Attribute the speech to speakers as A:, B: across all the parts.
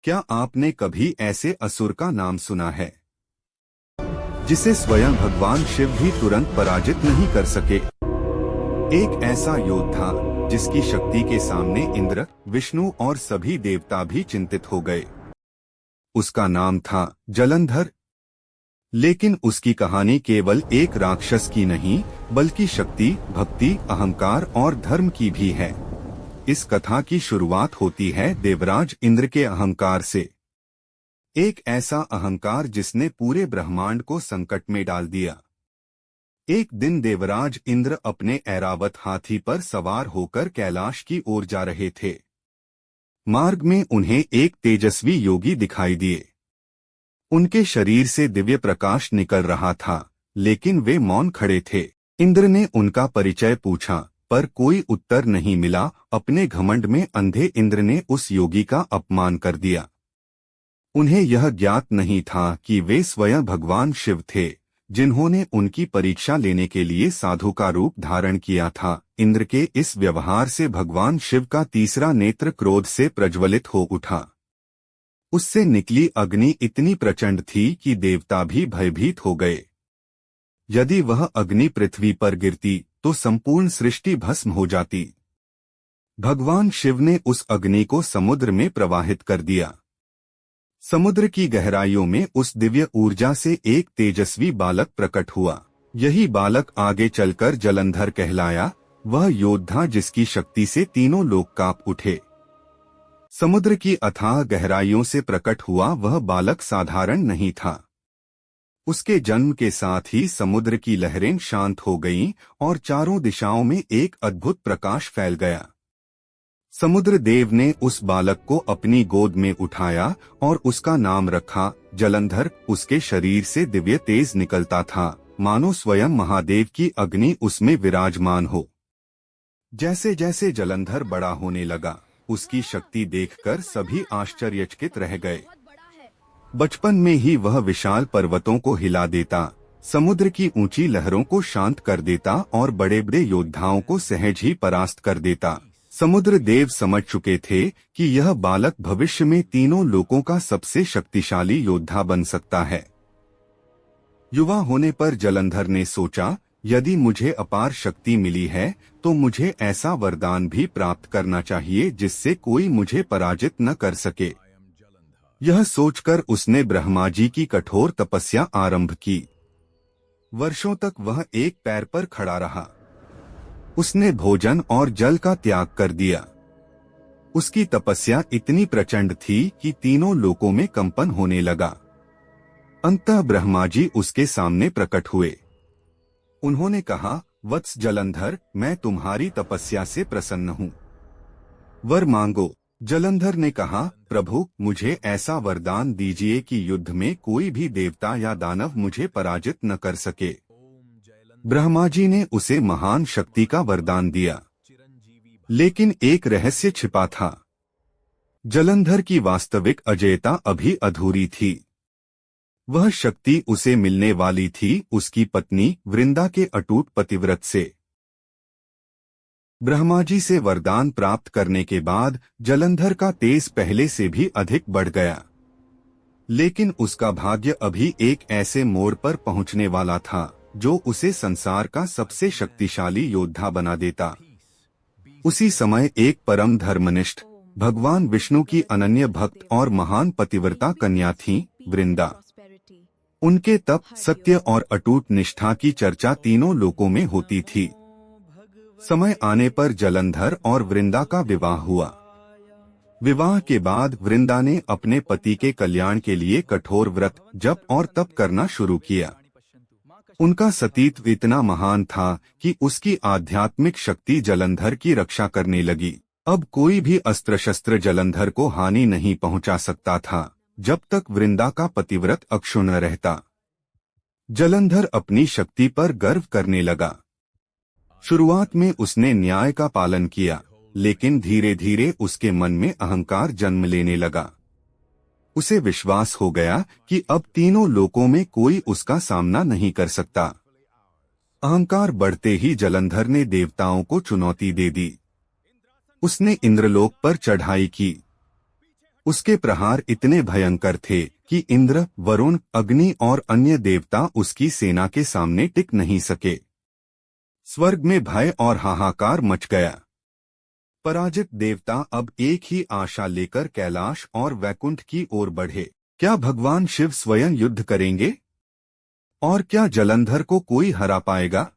A: क्या आपने कभी ऐसे असुर का नाम सुना है जिसे स्वयं भगवान शिव भी तुरंत पराजित नहीं कर सके? एक ऐसा योद्धा जिसकी शक्ति के सामने इंद्र, विष्णु और सभी देवता भी चिंतित हो गए। उसका नाम था जलंधर। लेकिन उसकी कहानी केवल एक राक्षस की नहीं, बल्कि शक्ति, भक्ति, अहंकार और धर्म की भी है। इस कथा की शुरुआत होती है देवराज इंद्र के अहंकार से। एक ऐसा अहंकार जिसने पूरे ब्रह्मांड को संकट में डाल दिया। एक दिन देवराज इंद्र अपने ऐरावत हाथी पर सवार होकर कैलाश की ओर जा रहे थे। मार्ग में उन्हें एक तेजस्वी योगी दिखाई दिए। उनके शरीर से दिव्य प्रकाश निकल रहा था, लेकिन वे मौन खड़े थे। इंद्र ने उनका परिचय पूछा, पर कोई उत्तर नहीं मिला। अपने घमंड में अंधे इंद्र ने उस योगी का अपमान कर दिया। उन्हें यह ज्ञात नहीं था कि वे स्वयं भगवान शिव थे, जिन्होंने उनकी परीक्षा लेने के लिए साधु का रूप धारण किया था। इंद्र के इस व्यवहार से भगवान शिव का तीसरा नेत्र क्रोध से प्रज्वलित हो उठा। उससे निकली अग्नि इतनी प्रचंड थी कि देवता भी भयभीत हो गए। यदि वह अग्नि पृथ्वी पर गिरती तो संपूर्ण सृष्टि भस्म हो जाती। भगवान शिव ने उस अग्नि को समुद्र में प्रवाहित कर दिया। समुद्र की गहराइयों में उस दिव्य ऊर्जा से एक तेजस्वी बालक प्रकट हुआ। यही बालक आगे चलकर जलंधर कहलाया, वह योद्धा जिसकी शक्ति से तीनों लोक कांप उठे। समुद्र की अथाह गहराइयों से प्रकट हुआ वह बालक साधारण नहीं था। उसके जन्म के साथ ही समुद्र की लहरें शांत हो गईं और चारों दिशाओं में एक अद्भुत प्रकाश फैल गया। समुद्र देव ने उस बालक को अपनी गोद में उठाया और उसका नाम रखा जलंधर। उसके शरीर से दिव्य तेज निकलता था, मानो स्वयं महादेव की अग्नि उसमें विराजमान हो। जैसे जैसे जलंधर बड़ा होने लगा, उसकी शक्ति देखकर सभी आश्चर्यचकित रह गए। बचपन में ही वह विशाल पर्वतों को हिला देता, समुद्र की ऊंची लहरों को शांत कर देता और बड़े बड़े योद्धाओं को सहज ही परास्त कर देता। समुद्र देव समझ चुके थे कि यह बालक भविष्य में तीनों लोकों का सबसे शक्तिशाली योद्धा बन सकता है। युवा होने पर जलंधर ने सोचा, यदि मुझे अपार शक्ति मिली है तो मुझे ऐसा वरदान भी प्राप्त करना चाहिए जिससे कोई मुझे पराजित न कर सके। यह सोचकर उसने ब्रह्मा जी की कठोर तपस्या आरंभ की। वर्षों तक वह एक पैर पर खड़ा रहा। उसने भोजन और जल का त्याग कर दिया। उसकी तपस्या इतनी प्रचंड थी कि तीनों लोकों में कंपन होने लगा। अंततः ब्रह्मा जी उसके सामने प्रकट हुए। उन्होंने कहा, वत्स जलंधर, मैं तुम्हारी तपस्या से प्रसन्न हूँ। वर मांगो। जलंधर ने कहा, प्रभु, मुझे ऐसा वरदान दीजिए कि युद्ध में कोई भी देवता या दानव मुझे पराजित न कर सके। ब्रह्मा जी ने उसे महान शक्ति का वरदान दिया, लेकिन एक रहस्य छिपा था। जलंधर की वास्तविक अजेयता अभी अधूरी थी। वह शक्ति उसे मिलने वाली थी उसकी पत्नी वृंदा के अटूट पतिव्रत से। ब्रह्मा जी से वरदान प्राप्त करने के बाद जलंधर का तेज पहले से भी अधिक बढ़ गया। लेकिन उसका भाग्य अभी एक ऐसे मोड़ पर पहुंचने वाला था जो उसे संसार का सबसे शक्तिशाली योद्धा बना देता। उसी समय एक परम धर्मनिष्ठ, भगवान विष्णु की अनन्य भक्त और महान पतिव्रता कन्या थी, वृंदा। उनके तप, सत्य और अटूट निष्ठा की चर्चा तीनों लोकों में होती थी। समय आने पर जलंधर और वृंदा का विवाह हुआ। विवाह के बाद वृंदा ने अपने पति के कल्याण के लिए कठोर व्रत, जप और तप करना शुरू किया। उनका सतीत्व इतना महान था कि उसकी आध्यात्मिक शक्ति जलंधर की रक्षा करने लगी। अब कोई भी अस्त्र शस्त्र जलंधर को हानि नहीं पहुंचा सकता था, जब तक वृंदा का पतिव्रत अक्षुण्ण रहता। जलंधर अपनी शक्ति पर गर्व करने लगा। शुरुआत में उसने न्याय का पालन किया, लेकिन धीरे धीरे उसके मन में अहंकार जन्म लेने लगा। उसे विश्वास हो गया कि अब तीनों लोकों में कोई उसका सामना नहीं कर सकता। अहंकार बढ़ते ही जलंधर ने देवताओं को चुनौती दे दी। उसने इंद्रलोक पर चढ़ाई की। उसके प्रहार इतने भयंकर थे कि इंद्र, वरुण, अग्नि और अन्य देवता उसकी सेना के सामने टिक नहीं सके। स्वर्ग में भय और हाहाकार मच गया। पराजित देवता अब एक ही आशा लेकर कैलाश और वैकुंठ की ओर बढ़े। क्या भगवान शिव स्वयं युद्ध करेंगे? और क्या जलंधर को कोई हरा पाएगा?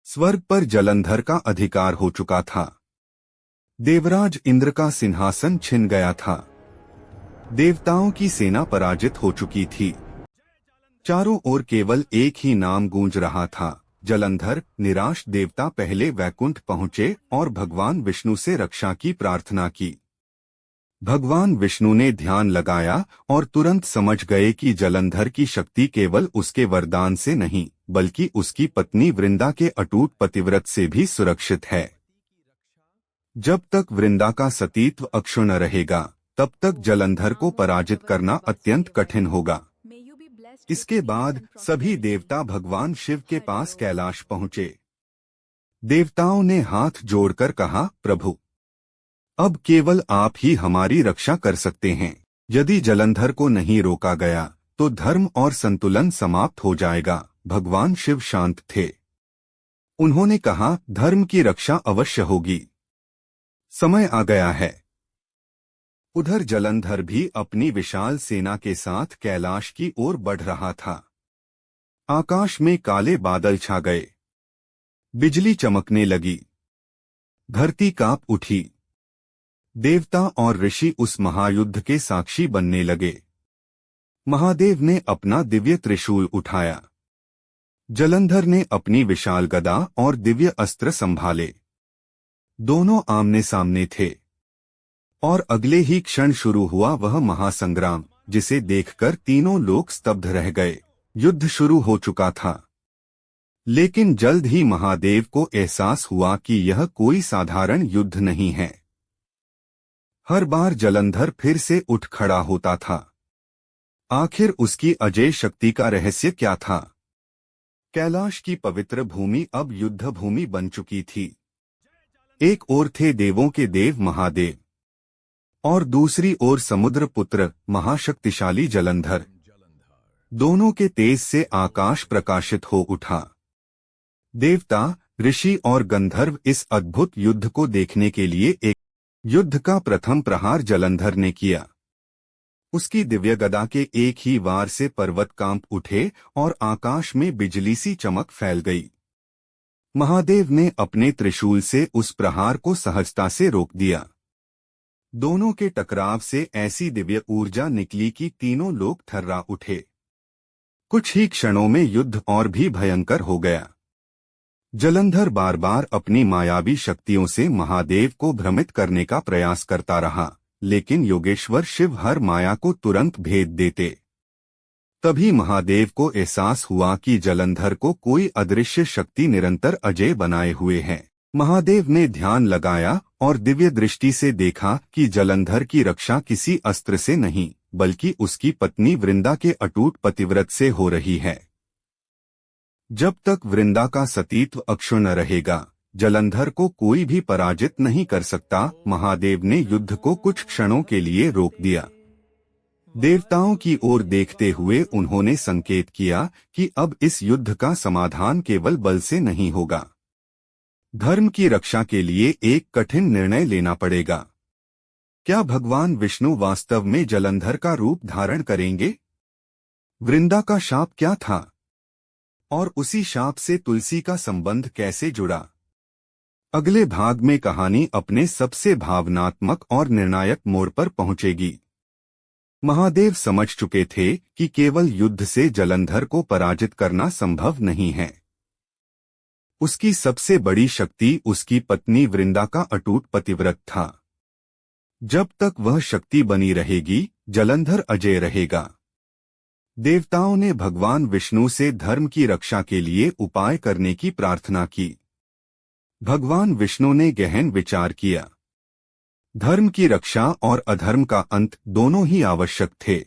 A: स्वर्ग पर जलंधर का अधिकार हो चुका था। देवराज इंद्र का सिंहासन छिन गया था। देवताओं की सेना पराजित हो चुकी थी। चारों ओर केवल एक ही नाम गूंज रहा था, जलंधर। निराश देवता पहले वैकुंठ पहुंचे और भगवान विष्णु से रक्षा की प्रार्थना की। भगवान विष्णु ने ध्यान लगाया और तुरंत समझ गए कि जलंधर की शक्ति केवल उसके वरदान से नहीं, बल्कि उसकी पत्नी वृंदा के अटूट पतिव्रत से भी सुरक्षित है। जब तक वृंदा का सतीत्व अक्षुण्ण रहेगा, तब तक जलंधर को पराजित करना अत्यंत कठिन होगा। इसके बाद सभी देवता भगवान शिव के पास कैलाश पहुंचे। देवताओं ने हाथ जोड़कर कहा, प्रभु, अब केवल आप ही हमारी रक्षा कर सकते हैं। यदि जलंधर को नहीं रोका गया तो धर्म और संतुलन समाप्त हो जाएगा। भगवान शिव शांत थे। उन्होंने कहा, धर्म की रक्षा अवश्य होगी। समय आ गया है। उधर जलंधर भी अपनी विशाल सेना के साथ कैलाश की ओर बढ़ रहा था। आकाश में काले बादल छा गए। बिजली चमकने लगी। धरती कांप उठी। देवता और ऋषि उस महायुद्ध के साक्षी बनने लगे। महादेव ने अपना दिव्य त्रिशूल उठाया। जलंधर ने अपनी विशाल गदा और दिव्य अस्त्र संभाले। दोनों आमने सामने थे और अगले ही क्षण शुरू हुआ वह महासंग्राम, जिसे देखकर तीनों लोग स्तब्ध रह गए। युद्ध शुरू हो चुका था, लेकिन जल्द ही महादेव को एहसास हुआ कि यह कोई साधारण युद्ध नहीं है। हर बार जलंधर फिर से उठ खड़ा होता था। आखिर उसकी अजेय शक्ति का रहस्य क्या था? कैलाश की पवित्र भूमि अब युद्ध भूमि बन चुकी थी। एक ओर थे देवों के देव महादेव और दूसरी ओर समुद्र पुत्र महाशक्तिशाली जलंधर। दोनों के तेज से आकाश प्रकाशित हो उठा। देवता, ऋषि और गंधर्व इस अद्भुत युद्ध को देखने के लिए एक युद्ध का प्रथम प्रहार जलंधर ने किया। उसकी दिव्य गदा के एक ही वार से पर्वत कांप उठे और आकाश में बिजली सी चमक फैल गई। महादेव ने अपने त्रिशूल से उस प्रहार को सहजता से रोक दिया। दोनों के टकराव से ऐसी दिव्य ऊर्जा निकली कि तीनों लोग थर्रा उठे। कुछ ही क्षणों में युद्ध और भी भयंकर हो गया। जलंधर बार बार अपनी मायावी शक्तियों से महादेव को भ्रमित करने का प्रयास करता रहा, लेकिन योगेश्वर शिव हर माया को तुरंत भेद देते। तभी महादेव को एहसास हुआ कि जलंधर को कोई अदृश्य शक्ति निरंतर अजेय बनाए हुए है। महादेव ने ध्यान लगाया और दिव्य दृष्टि से देखा कि जलंधर की रक्षा किसी अस्त्र से नहीं, बल्कि उसकी पत्नी वृंदा के अटूट पतिव्रत से हो रही है। जब तक वृंदा का सतीत्व अक्षुण्ण रहेगा, जलंधर को कोई भी पराजित नहीं कर सकता। महादेव ने युद्ध को कुछ क्षणों के लिए रोक दिया। देवताओं की ओर देखते हुए उन्होंने संकेत किया कि अब इस युद्ध का समाधान केवल बल से नहीं होगा। धर्म की रक्षा के लिए एक कठिन निर्णय लेना पड़ेगा। क्या भगवान विष्णु वास्तव में जलंधर का रूप धारण करेंगे? वृंदा का शाप क्या था और उसी शाप से तुलसी का संबंध कैसे जुड़ा? अगले भाग में कहानी अपने सबसे भावनात्मक और निर्णायक मोड़ पर पहुंचेगी। महादेव समझ चुके थे कि केवल युद्ध से जलंधर को पराजित करना संभव नहीं है। उसकी सबसे बड़ी शक्ति उसकी पत्नी वृंदा का अटूट पतिव्रत था। जब तक वह शक्ति बनी रहेगी, जलंधर अजेय रहेगा। देवताओं ने भगवान विष्णु से धर्म की रक्षा के लिए उपाय करने की प्रार्थना की। भगवान विष्णु ने गहन विचार किया। धर्म की रक्षा और अधर्म का अंत दोनों ही आवश्यक थे।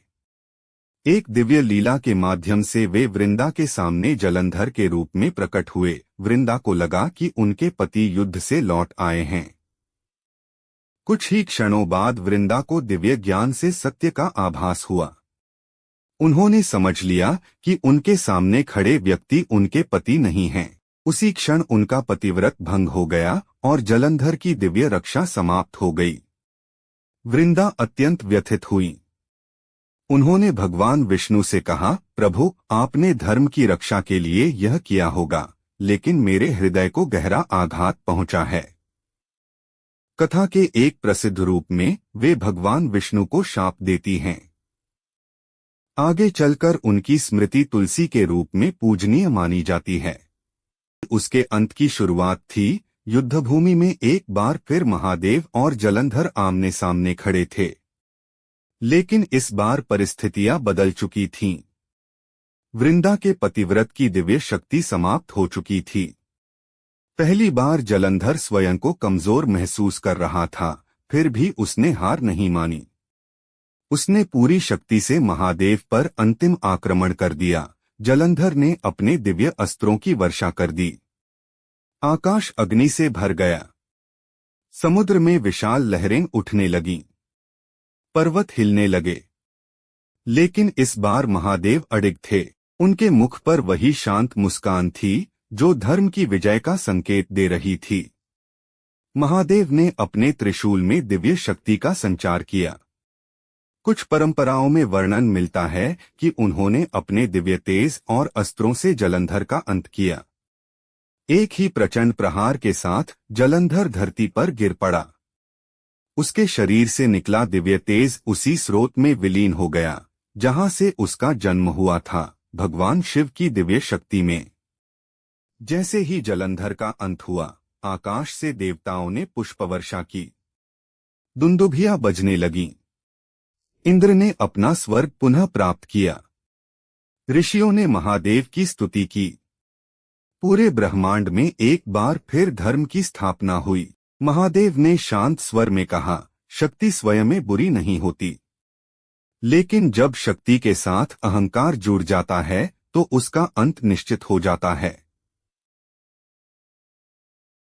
A: एक दिव्य लीला के माध्यम से वे वृंदा के सामने जलंधर के रूप में प्रकट हुए। वृंदा को लगा कि उनके पति युद्ध से लौट आए हैं। कुछ ही क्षणों बाद वृंदा को दिव्य ज्ञान से सत्य का आभास हुआ। उन्होंने समझ लिया कि उनके सामने खड़े व्यक्ति उनके पति नहीं हैं। उसी क्षण उनका पतिव्रत भंग हो गया और जलंधर की दिव्य रक्षा समाप्त हो गई। वृंदा अत्यंत व्यथित हुई। उन्होंने भगवान विष्णु से कहा, प्रभु, आपने धर्म की रक्षा के लिए यह किया होगा, लेकिन मेरे हृदय को गहरा आघात पहुंचा है। कथा के एक प्रसिद्ध रूप में वे भगवान विष्णु को शाप देती हैं। आगे चलकर उनकी स्मृति तुलसी के रूप में पूजनीय मानी जाती है। उसके अंत की शुरुआत थी। युद्धभूमि में एक बार फिर महादेव और जलंधर आमने सामने खड़े थे, लेकिन इस बार परिस्थितियां बदल चुकी थीं। वृंदा के पतिव्रत की दिव्य शक्ति समाप्त हो चुकी थी। पहली बार जलंधर स्वयं को कमजोर महसूस कर रहा था, फिर भी उसने हार नहीं मानी। उसने पूरी शक्ति से महादेव पर अंतिम आक्रमण कर दिया। जलंधर ने अपने दिव्य अस्त्रों की वर्षा कर दी। आकाश अग्नि से भर गया। समुद्र में विशाल लहरें उठने लगीं। पर्वत हिलने लगे। लेकिन इस बार महादेव अडिग थे। उनके मुख पर वही शांत मुस्कान थी जो धर्म की विजय का संकेत दे रही थी। महादेव ने अपने त्रिशूल में दिव्य शक्ति का संचार किया। कुछ परंपराओं में वर्णन मिलता है कि उन्होंने अपने दिव्य तेज और अस्त्रों से जलंधर का अंत किया। एक ही प्रचंड प्रहार के साथ जलंधर धरती पर गिर पड़ा। उसके शरीर से निकला दिव्य तेज उसी स्रोत में विलीन हो गया जहां से उसका जन्म हुआ था, भगवान शिव की दिव्य शक्ति में। जैसे ही जलंधर का अंत हुआ, आकाश से देवताओं ने पुष्पवर्षा की। दुंदुभियां बजने लगीं। इंद्र ने अपना स्वर्ग पुनः प्राप्त किया। ऋषियों ने महादेव की स्तुति की। पूरे ब्रह्मांड में एक बार फिर धर्म की स्थापना हुई। महादेव ने शांत स्वर में कहा, शक्ति स्वयं में बुरी नहीं होती, लेकिन जब शक्ति के साथ अहंकार जुड़ जाता है तो उसका अंत निश्चित हो जाता है।